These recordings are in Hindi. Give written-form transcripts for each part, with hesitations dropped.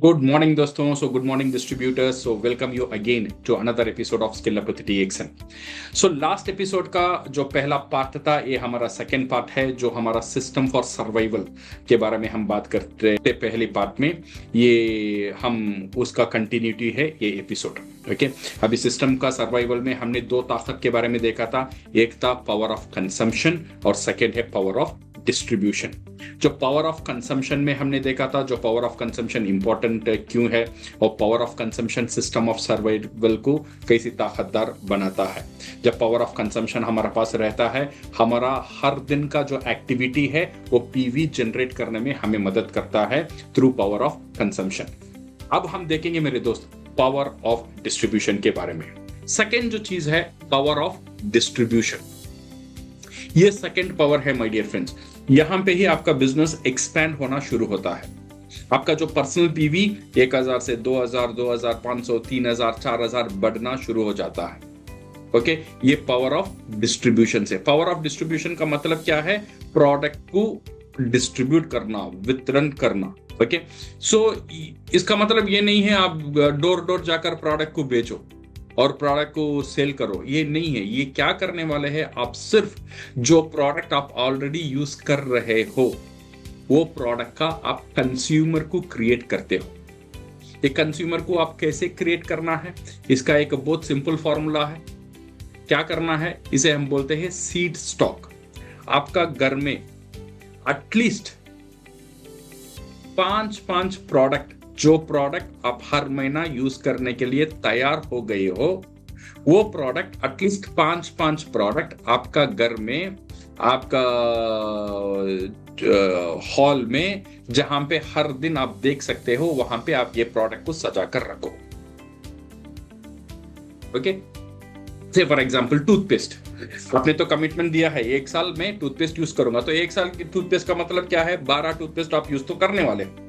Good morning दोस्तों. So good morning distributors. So welcome you again to another episode of Skill Up with DXN. So last episode का जो पहला पार्ट था ये हमारा सेकेंड पार्ट है जो हमारा सिस्टम फॉर सर्वाइवल के बारे में हम बात करते थे पहले पार्ट में. ये हम उसका कंटिन्यूटी है ये एपिसोड. ओके अभी सिस्टम का सर्वाइवल में हमने दो ताकत के बारे में देखा था. एक था पावर ऑफ कंजम्पशन और सेकेंड है पावर ऑफ डिस्ट्रीब्यूशन. जो पावर ऑफ कंजम्पशन में हमने देखा था जो पावर ऑफ कंजम्पशन इंपॉर्टेंट क्यों है और power of consumption system of survival को कैसी ताकतदार बनाता है. जब पावर ऑफ कंजम्पशन हमारे पास रहता है हमारा हर दिन का जो एक्टिविटी है वो पीवी जनरेट करने में हमें मदद करता है थ्रू पावर ऑफ कंजम्पशन. अब हम देखेंगे मेरे दोस्त पावर ऑफ डिस्ट्रीब्यूशन के बारे में. सेकेंड जो चीज है पावर ऑफ डिस्ट्रीब्यूशन. ये सेकेंड पावर है माय डियर फ्रेंड्स. यहां पे ही आपका बिजनेस एक्सपैंड होना शुरू होता है. आपका जो पर्सनल पीवी 1000 से 2000 2500 3000 4000 बढ़ना शुरू हो जाता है. ओके ये पावर ऑफ डिस्ट्रीब्यूशन से. पावर ऑफ डिस्ट्रीब्यूशन का मतलब क्या है? प्रोडक्ट को डिस्ट्रीब्यूट करना, वितरण करना. ओके सो इसका मतलब ये नहीं है आप डोर डोर जाकर प्रोडक्ट को बेचो और प्रोडक्ट को सेल करो. ये नहीं है. ये क्या करने वाले हैं आप सिर्फ जो प्रोडक्ट आप ऑलरेडी यूज कर रहे हो वो प्रोडक्ट का आप कंज्यूमर को क्रिएट करते हो. ये कंज्यूमर को आप कैसे क्रिएट करना है इसका एक बहुत सिंपल फॉर्मूला है. क्या करना है? इसे हम बोलते हैं सीड स्टॉक. आपका घर में एटलीस्ट 5 प्रोडक्ट जो प्रोडक्ट आप हर महीना यूज करने के लिए तैयार हो गए हो वो प्रोडक्ट एटलीस्ट 5 प्रोडक्ट आपका घर में आपका हॉल में जहां पे हर दिन आप देख सकते हो वहां पे आप ये प्रोडक्ट को सजा कर रखो. ओके से फॉर एग्जांपल टूथपेस्ट. आपने तो कमिटमेंट दिया है 1 साल में टूथपेस्ट यूज करूंगा. तो 1 साल की टूथपेस्ट का मतलब क्या है? 12 टूथपेस्ट आप यूज तो करने वाले हो.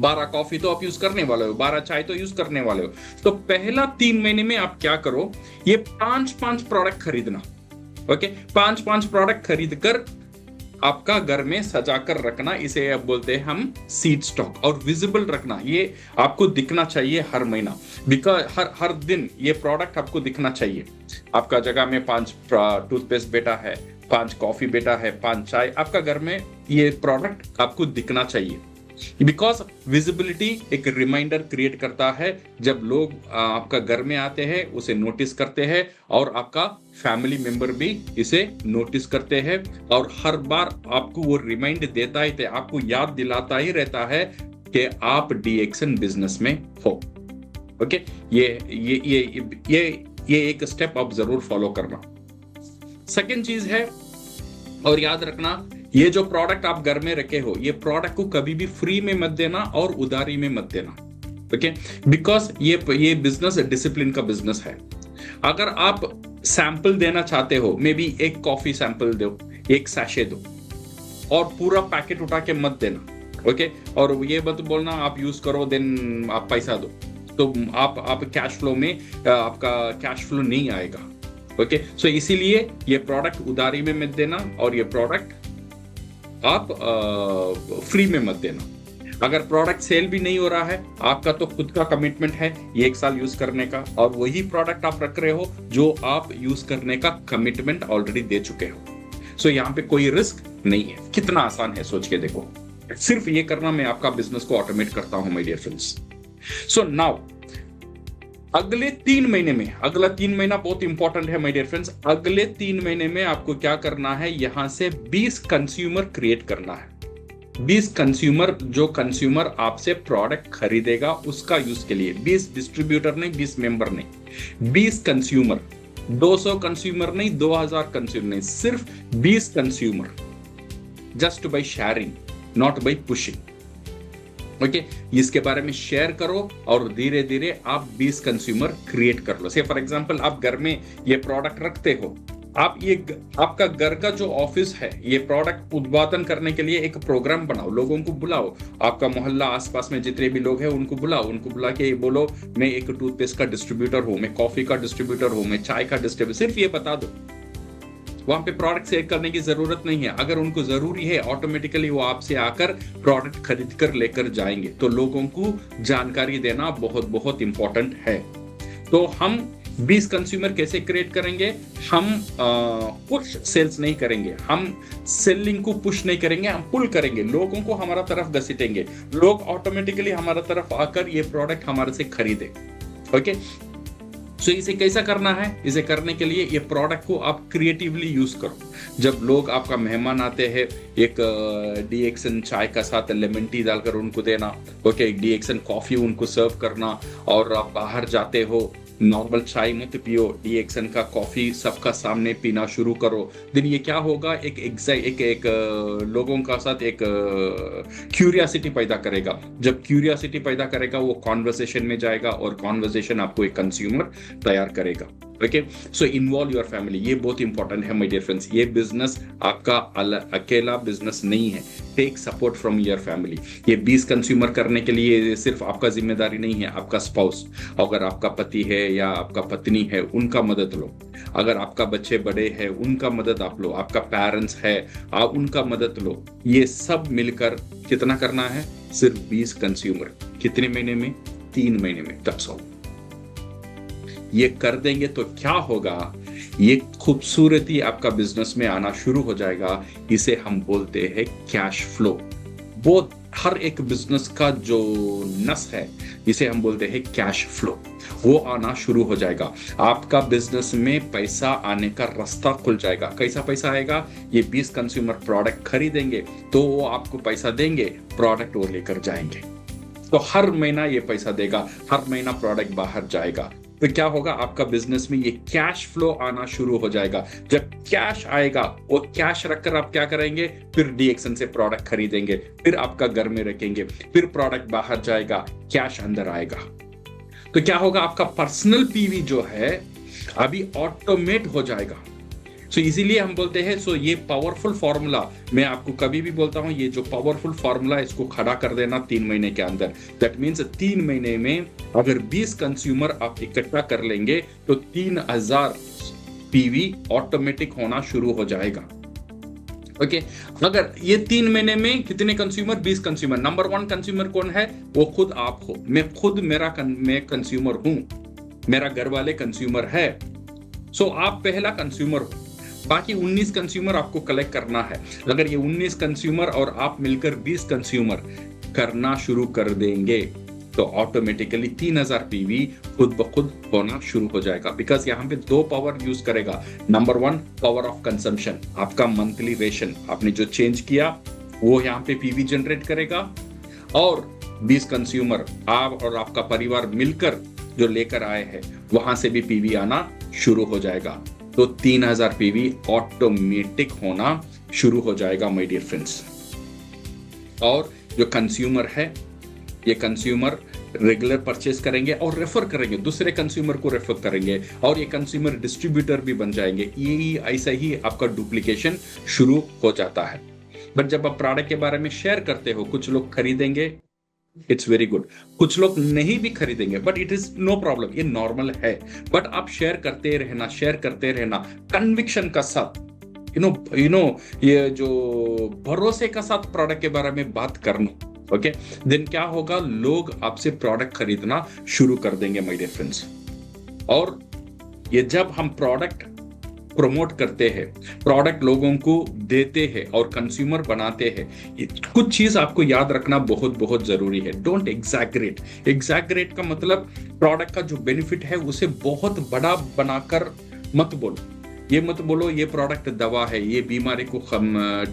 12 कॉफी तो आप यूज करने वाले हो, 12 चाय तो यूज करने वाले हो. तो पहला 3 महीने में आप क्या करो? ये 5 प्रोडक्ट खरीदना. ओके 5 प्रोडक्ट खरीद कर आपका घर में सजा कर रखना. इसे अब बोलते हैं हम सीड स्टॉक. और विजिबल रखना. ये आपको दिखना चाहिए हर महीना. बिकॉज हर दिन ये प्रोडक्ट आपको दिखना चाहिए. आपका जगह में 5 टूथपेस्ट बेटा है, 5 कॉफी बेटा है, 5 चाय. आपका घर में ये प्रोडक्ट आपको दिखना चाहिए. बिकॉज विजिबिलिटी एक रिमाइंडर क्रिएट करता है. जब लोग आपका घर में आते हैं उसे नोटिस करते हैं और आपका फैमिली मेंबर भी इसे नोटिस करते हैं और हर बार आपको वो रिमाइंड देता है, आपको याद दिलाता ही रहता है कि आप डीएक्सन बिजनेस में हो. ओके ये एक स्टेप आप जरूर फॉलो करना. सेकेंड चीज है और याद रखना ये जो प्रोडक्ट आप घर में रखे हो ये प्रोडक्ट को कभी भी फ्री में मत देना और उधारी में मत देना. ओके बिकॉज ये बिजनेस डिसिप्लिन का बिजनेस है. अगर आप सैंपल देना चाहते हो मे बी एक कॉफी सैंपल दो, एक सैशे दो और पूरा पैकेट उठा के मत देना. ओके और ये मत बोलना आप यूज करो देन आप पैसा दो. तो आप कैश फ्लो में आपका कैश फ्लो नहीं आएगा. ओके सो इसीलिए ये प्रोडक्ट उधारी में मत देना और ये प्रोडक्ट आप फ्री में मत देना. अगर प्रोडक्ट सेल भी नहीं हो रहा है आपका तो खुद का कमिटमेंट है 1 साल यूज करने का और वही प्रोडक्ट आप रख रहे हो जो आप यूज करने का कमिटमेंट ऑलरेडी दे चुके हो. सो यहाँ पे कोई रिस्क नहीं है. कितना आसान है सोच के देखो. सिर्फ ये करना मैं आपका बिजनेस को ऑटोमेट करता हूं my dear friends. So now अगले 3 महीने में, अगला 3 महीना बहुत इंपॉर्टेंट है माय डियर फ्रेंड्स. अगले 3 महीने में आपको क्या करना है? यहां से 20 कंज्यूमर क्रिएट करना है. 20 कंज्यूमर जो कंज्यूमर आपसे प्रोडक्ट खरीदेगा उसका यूज के लिए. 20 डिस्ट्रीब्यूटर नहीं, 20 मेंबर नहीं, 20 कंज्यूमर. 200 कंज्यूमर नहीं, 2000 कंज्यूमर नहीं, सिर्फ 20 consumer. Just by sharing, not bye pushing. Okay इसके बारे में शेयर करो और धीरे धीरे आप 20 कंज्यूमर क्रिएट कर लो. से फॉर एग्जांपल आप घर में ये प्रोडक्ट रखते हो. आप ये आपका घर का जो ऑफिस है ये प्रोडक्ट उत्पादन करने के लिए एक प्रोग्राम बनाओ. लोगों को बुलाओ. आपका मोहल्ला आसपास में जितने भी लोग हैं उनको बुलाओ. उनको बुला के बोलो मैं एक टूथपेस्ट का डिस्ट्रीब्यूटर हूं, मैं कॉफी का डिस्ट्रीब्यूटर हूं, मैं चाय का डिस्ट्रीब्यूटर. सिर्फ ये बता दो वहां पे प्रोडक्ट सेल करने की जरूरत नहीं है। अगर उनको जरूरी है, ऑटोमेटिकली वो आपसे आकर प्रोडक्ट खरीद कर लेकर जाएंगे। तो लोगों को जानकारी देना बहुत बहुत इंपॉर्टेंट है। तो हम 20 कंज्यूमर कैसे क्रिएट करेंगे? हम पुश सेल्स नहीं करेंगे, हम सेलिंग को पुश नहीं करेंगे, हम पुल करेंगे, लोगों को हमारा तरफ घसीटेंगे, लोग ऑटोमेटिकली हमारा तरफ आकर ये प्रोडक्ट हमारे से खरीदे। ओके, सो इसे कैसा करना है? इसे करने के लिए ये प्रोडक्ट को आप क्रिएटिवली यूज करो। जब लोग आपका मेहमान आते हैं, एक डीएक्सन चाय का साथ लेमन टी डालकर उनको देना, ओके, डीएक्सन कॉफी उनको सर्व करना। और आप बाहर जाते हो, नॉर्मल चाय मत पियो, डीएक्सन का कॉफी सबका सामने पीना शुरू करो। दिन ये क्या होगा, एक लोगों का साथ एक क्यूरियोसिटी पैदा करेगा। जब क्यूरियोसिटी पैदा करेगा, वो कॉन्वर्सेशन में जाएगा और कॉन्वर्सेशन आपको एक कंज्यूमर तैयार करेगा। Okay, so involve your family, ये बहुत इंपॉर्टेंट है माय डियर फ्रेंड्स। ये बिजनेस आपका अकेला बिजनेस नहीं है, take support from your family. ये 20 कंज्यूमर करने के लिए सिर्फ आपका जिम्मेदारी नहीं है, आपका स्पाउस, अगर आपका पति है या आपका पत्नी है, उनका मदद लो। अगर आपका बच्चे बड़े हैं, उनका मदद आप लो। आपका पेरेंट्स है, आप उनका मदद लो। ये सब मिलकर कितना करना है? सिर्फ 20 कंज्यूमर। कितने महीने में? 3 महीने में। That's all. ये कर देंगे तो क्या होगा, ये खूबसूरती आपका बिजनेस में आना शुरू हो जाएगा। इसे हम बोलते हैं कैश फ्लो। वो हर एक बिजनेस का जो नस है, इसे हम बोलते हैं कैश फ्लो, वो आना शुरू हो जाएगा। आपका बिजनेस में पैसा आने का रास्ता खुल जाएगा। कैसा पैसा आएगा? ये 20 कंज्यूमर प्रोडक्ट खरीदेंगे तो वो आपको पैसा देंगे, प्रोडक्ट वो लेकर जाएंगे। तो हर महीना ये पैसा देगा, हर महीना प्रोडक्ट बाहर जाएगा। तो क्या होगा, आपका बिजनेस में ये कैश फ्लो आना शुरू हो जाएगा। जब कैश आएगा, वो कैश रखकर आप क्या करेंगे? फिर डीएक्सन से प्रोडक्ट खरीदेंगे, फिर आपका घर में रखेंगे, फिर प्रोडक्ट बाहर जाएगा, कैश अंदर आएगा। तो क्या होगा, आपका पर्सनल पीवी जो है अभी ऑटोमेट हो जाएगा। सो इसीलिए हम बोलते हैं, सो ये पावरफुल फॉर्मूला, मैं आपको कभी भी बोलता हूं, ये जो पावरफुल फॉर्मूला, इसको खड़ा कर देना 3 महीने के अंदर। दैट मीन्स 3 महीने में अगर 20 कंज्यूमर आप इकट्ठा कर लेंगे तो 3000 पीवी ऑटोमेटिक होना शुरू हो जाएगा। ओके, अगर ये 3 महीने में कितने कंज्यूमर? 20 कंज्यूमर। नंबर 1 कंज्यूमर कौन है? वो खुद आप हो। मैं खुद मैं कंज्यूमर हूं, मेरा घर वाले कंज्यूमर है। सो आप पहला कंज्यूमर हो। बाकी 19 कंज्यूमर आपको कलेक्ट करना है। अगर ये 19 कंज्यूमर और आप मिलकर 20 कंज्यूमर करना शुरू कर देंगे तो ऑटोमेटिकली 3000 पीवी खुद ब खुद होना शुरू हो जाएगा। बिकॉज यहाँ पे 2 पावर यूज करेगा। नंबर 1 पावर ऑफ कंजम्पशन, आपका मंथली रेशन आपने जो चेंज किया वो यहाँ पे पीवी जनरेट करेगा। और 20 कंज्यूमर आप और आपका परिवार मिलकर जो लेकर आए हैं, वहां से भी पीवी आना शुरू हो जाएगा। तो 3000 पीवी ऑटोमेटिक होना शुरू हो जाएगा माय डियर फ्रेंड्स। और जो कंज्यूमर है, ये कंज्यूमर रेगुलर परचेस करेंगे और रेफर करेंगे, दूसरे कंज्यूमर को रेफर करेंगे, और ये कंज्यूमर डिस्ट्रीब्यूटर भी बन जाएंगे। ये ऐसा ही आपका डुप्लीकेशन शुरू हो जाता है। बट जब आप प्रोडक्ट के बारे में शेयर करते हो, कुछ लोग खरीदेंगे, इट्स वेरी गुड, कुछ लोग नहीं भी खरीदेंगे, but it is no problem, ये नॉर्मल है। बट आप शेयर करते रहना कन्विक्शन का साथ, यू नो ये जो भरोसे का साथ प्रोडक्ट के बारे में बात करना। ओके, देन क्या होगा, लोग आपसे प्रोडक्ट खरीदना शुरू कर देंगे माय डियर फ्रेंड्स। और ये जब हम प्रोडक्ट प्रमोट करते हैं, प्रोडक्ट लोगों को देते हैं और कंज्यूमर बनाते हैं, कुछ चीज आपको याद रखना बहुत बहुत जरूरी है। Don't exaggerate. एग्जैगरेट का मतलब प्रोडक्ट का जो बेनिफिट है उसे बहुत बड़ा बनाकर मत बोलो। ये मत बोलो ये प्रोडक्ट दवा है, ये बीमारी को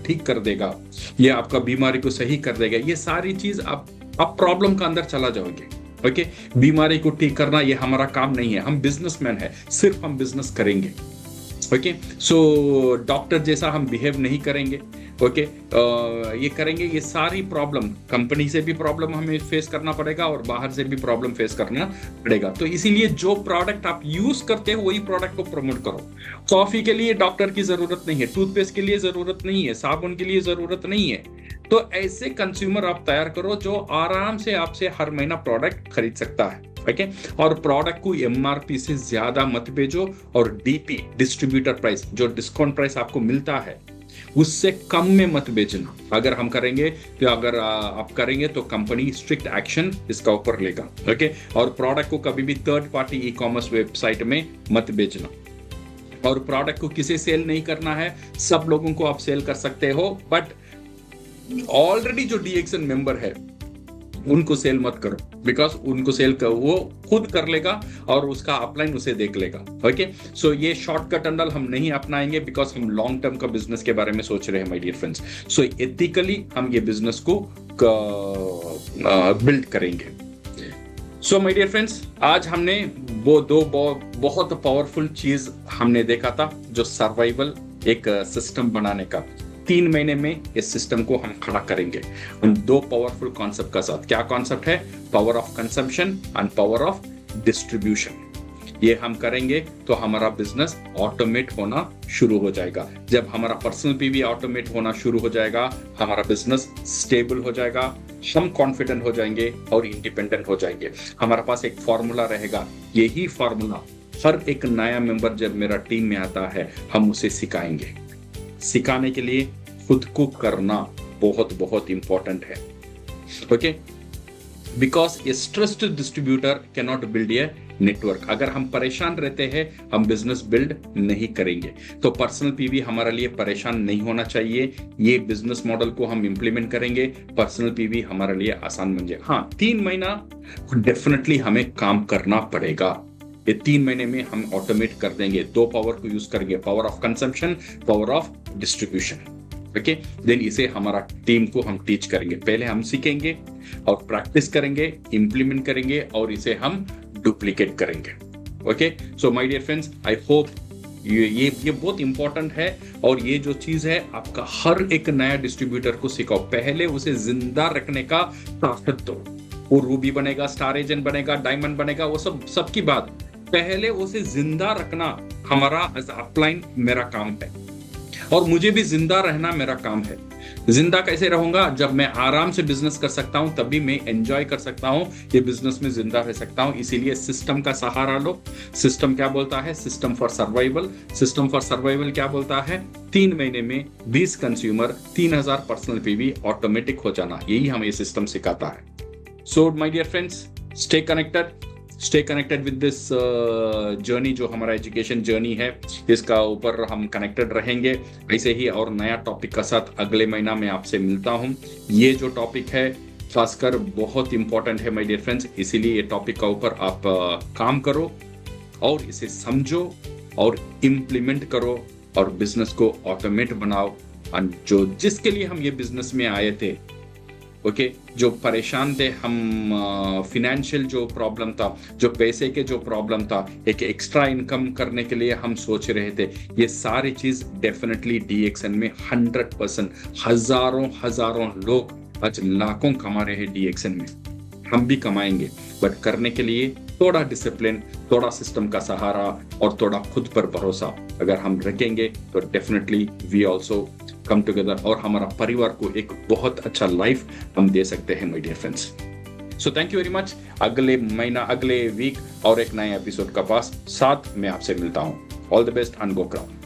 ठीक कर देगा, ये आपका बीमारी को सही कर देगा। ये सारी चीज आप प्रॉब्लम का अंदर चला जाओगे। ओके, बीमारी को ठीक करना ये हमारा काम नहीं है। हम बिजनेसमैन है, सिर्फ हम बिजनेस करेंगे। ओके, सो डॉक्टर जैसा हम बिहेव नहीं करेंगे। ओके, ये करेंगे, ये सारी प्रॉब्लम, कंपनी से भी प्रॉब्लम हमें फेस करना पड़ेगा और बाहर से भी प्रॉब्लम फेस करना पड़ेगा। तो इसीलिए जो प्रोडक्ट आप यूज करते हो वही प्रोडक्ट को प्रमोट करो। कॉफी के लिए डॉक्टर की जरूरत नहीं है, टूथपेस्ट के लिए जरूरत नहीं है, साबुन के लिए जरूरत नहीं है। तो ऐसे कंज्यूमर आप तैयार करो जो आराम से आपसे हर महीना प्रोडक्ट खरीद सकता है। ओके। और प्रोडक्ट को एमआरपी से ज्यादा मत भेजो, और डीपी डिस्ट्रीब्यूटर प्राइस, जो डिस्काउंट प्राइस आपको मिलता है उससे कम में मत बेचना। अगर हम करेंगे तो अगर आप करेंगे तो कंपनी स्ट्रिक्ट एक्शन इसका ऊपर लेगा। ओके। और प्रोडक्ट को कभी भी third party e commerce website में मत बेचना। और प्रोडक्ट को किसे सेल नहीं करना है, सब लोगों को आप सेल कर सकते हो, बट ऑलरेडी जो डीएक्सएन मेंबर है उनको सेल मत करो, बिकॉज उनको सेल कर वो खुद कर लेगा और उसका अपलाइन उसे देख लेगा। ओके। सो ये शॉर्टकट अंडल हम नहीं अपनाएंगे, बिकॉज हम लॉन्ग टर्म का बिजनेस के बारे में सोच रहे हैं my dear friends. So ethically हम ये बिजनेस को बिल्ड करेंगे। सो माय डियर फ्रेंड्स, आज हमने वो दो बहुत पावरफुल चीज हमने देखा था, जो सर्वाइवल एक सिस्टम बनाने का। 3 महीने में इस सिस्टम को हम खड़ा करेंगे उन 2 पावरफुल कॉन्सेप्ट का साथ। क्या कॉन्सेप्ट है? Power of consumption and power of distribution. ये हम करेंगे तो हमारा बिजनेस ऑटोमेट होना शुरू हो जाएगा। जब हमारा पर्सनल पीवी ऑटोमेट होना शुरू हो जाएगा, हमारा बिजनेस स्टेबल हो जाएगा, हम कॉन्फिडेंट हो जाएंगे और इंडिपेंडेंट हो जाएंगे। हमारे पास एक फॉर्मूला रहेगा। यही फॉर्मूला हर एक नया मेंबर जब मेरा टीम में आता है, हम उसे सिखाएंगे। सिखाने के लिए खुद को करना बहुत बहुत इंपॉर्टेंट है। Okay. Because A stressed distributor can not build a network. अगर हम परेशान रहते हैं, हम बिजनेस बिल्ड नहीं करेंगे। तो पर्सनल पीवी हमारे लिए परेशान नहीं होना चाहिए। ये बिजनेस मॉडल को हम इंप्लीमेंट करेंगे, पर्सनल पीवी हमारे लिए आसान बन जाए। हाँ, 3 महीना डेफिनेटली हमें काम करना पड़ेगा। ये 3 महीने में हम ऑटोमेट कर देंगे। 2 पावर को यूज करेंगे, power of consumption, power of distribution. Okay. Then इसे हमारा टीम को हम टीच करेंगे। पहले हम सीखेंगे और प्रैक्टिस करेंगे, इंप्लीमेंट करेंगे और इसे हम डुप्लीकेट करेंगे। Okay. So my dear friends, I hope ये बहुत इंपॉर्टेंट है। और ये जो चीज है, आपका हर एक नया डिस्ट्रीब्यूटर को सिखाओ। पहले उसे जिंदा रखने का ताकत दो। वो रूबी बनेगा, स्टार एजेंट बनेगा, डायमंड बनेगा, वो सब की बात। पहले उसे जिंदा रखना हमारा अपलाइन मेरा काम है, और मुझे भी जिंदा रहना मेरा काम है। जिंदा कैसे रहूंगा? जब मैं आराम से बिजनेस कर सकता हूं, तभी मैं एंजॉय कर सकता हूं, ये बिजनेस में जिंदा रह सकता हूं। इसीलिए सिस्टम का सहारा लो। सिस्टम क्या बोलता है? System for survival. System for survival क्या बोलता है? 3 महीने में 20 कंज्यूमर, 3000 पर्सनल पीवी ऑटोमेटिक हो जाना। यही हमें ये सिस्टम सिखाता है। So my dear friends, stay connected with this journey, जो हमारा एजुकेशन जर्नी है, इसका ऊपर हम कनेक्टेड रहेंगे। ऐसे ही और नया टॉपिक का साथ अगले महीना में आपसे मिलता हूं। ये जो टॉपिक है खासकर बहुत इंपॉर्टेंट है माय डियर फ्रेंड्स, इसीलिए ये टॉपिक का ऊपर आप काम करो और इसे समझो और इम्प्लीमेंट करो और बिजनेस को ऑटोमेट बनाओ। और जो जिसके लिए हम ये बिजनेस में आए थे, ओके, जो परेशान थे हम, फिनेंशियल जो प्रॉब्लम था, जो पैसे के जो प्रॉब्लम था, एक एक्स्ट्रा इनकम करने के लिए हम सोच रहे थे, ये सारी चीज डेफिनेटली डीएक्सएन में 100%, हजारों लोग आज लाखों कमा रहे हैं डीएक्सएन में। हम भी कमाएंगे, बट करने के लिए थोड़ा डिसिप्लिन, थोड़ा सिस्टम का सहारा और थोड़ा खुद पर भरोसा अगर हम रखेंगे तो definitely we also come together और हमारा परिवार को एक बहुत अच्छा लाइफ हम दे सकते हैं my dear friends. So thank you very much. अगले महीना, अगले वीक और एक नए एपिसोड का पास साथ मैं आपसे मिलता हूं। All the best and go crown.